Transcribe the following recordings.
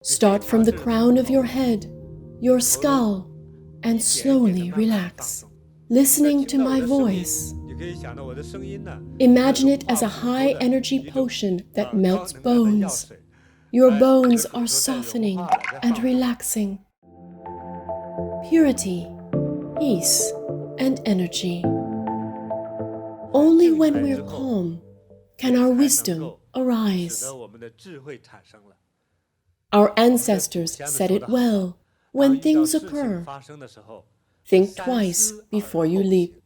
Start from the crown of your head, your skull, and slowly relax, listening to my voice. Imagine it as a high-energy potion that melts bones. Your bones are softening and relaxing. Purity, peace, and energy. Only when we're calm can our wisdom arise. Our ancestors said it well: when things occur, think twice before you leap.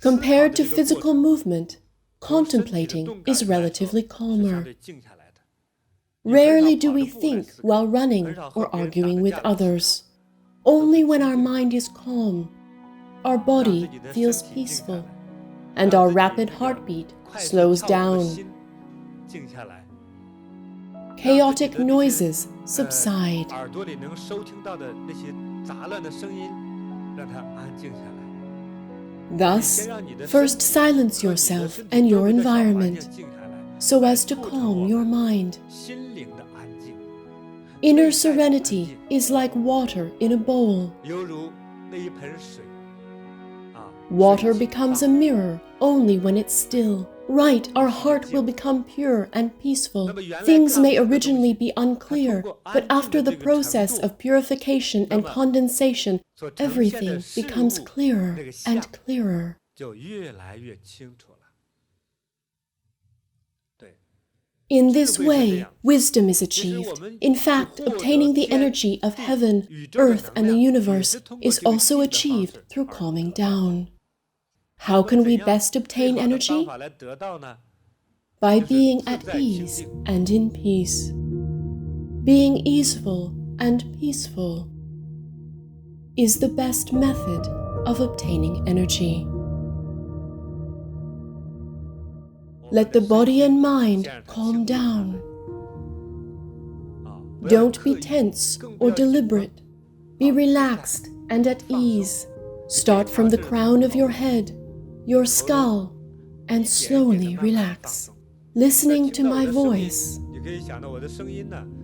Compared to physical movement, contemplating is relatively calmer. Rarely do we think while running or arguing with others. Only when our mind is calm, our body feels peaceful, and our rapid heartbeat slows down. Chaotic noises subside. Thus, first silence yourself and your environment so as to calm your mind. Inner serenity is like water in a bowl. Water becomes a mirror only when it's still. Right, our heart will become pure and peaceful. Things may originally be unclear, but after the process of purification and condensation, everything becomes clearer and clearer. In this way, wisdom is achieved. In fact, obtaining the energy of heaven, earth, and the universe is also achieved through calming down. How can we best obtain energy? By being at ease and in peace. Being easeful and peaceful is the best method of obtaining energy. Let the body and mind calm down. Don't be tense or deliberate. Be relaxed and at ease. Start from the crown of your head, your skull, and slowly relax, listening to my voice.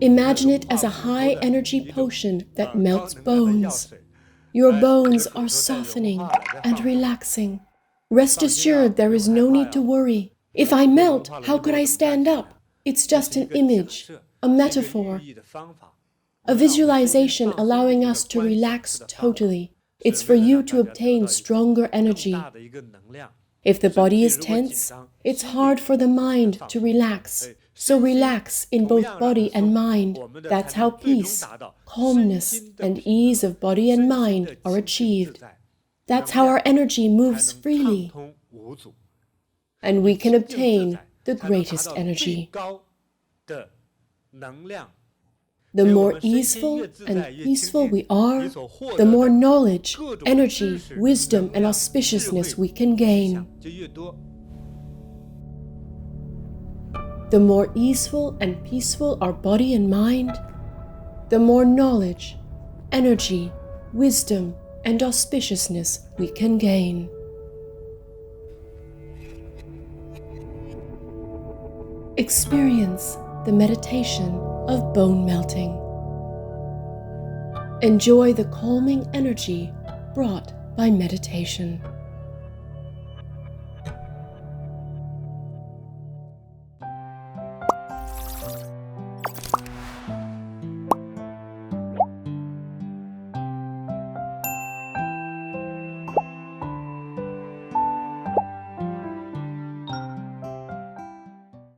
Imagine it as a high-energy potion that melts bones. Your bones are softening and relaxing. Rest assured there is no need to worry. If I melt, how could I stand up? It's just an image, a metaphor, a visualization allowing us to relax totally. It's for you to obtain stronger energy. If the body is tense, it's hard for the mind to relax. So relax in both body and mind. That's how peace, calmness, and ease of body and mind are achieved. That's how our energy moves freely. And we can obtain the greatest energy. The more easeful and peaceful we are, the more knowledge, energy, wisdom, and auspiciousness we can gain. The more easeful and peaceful our body and mind, the more knowledge, energy, wisdom, and auspiciousness we can gain. Experience the meditation of bone melting. Enjoy the calming energy brought by meditation.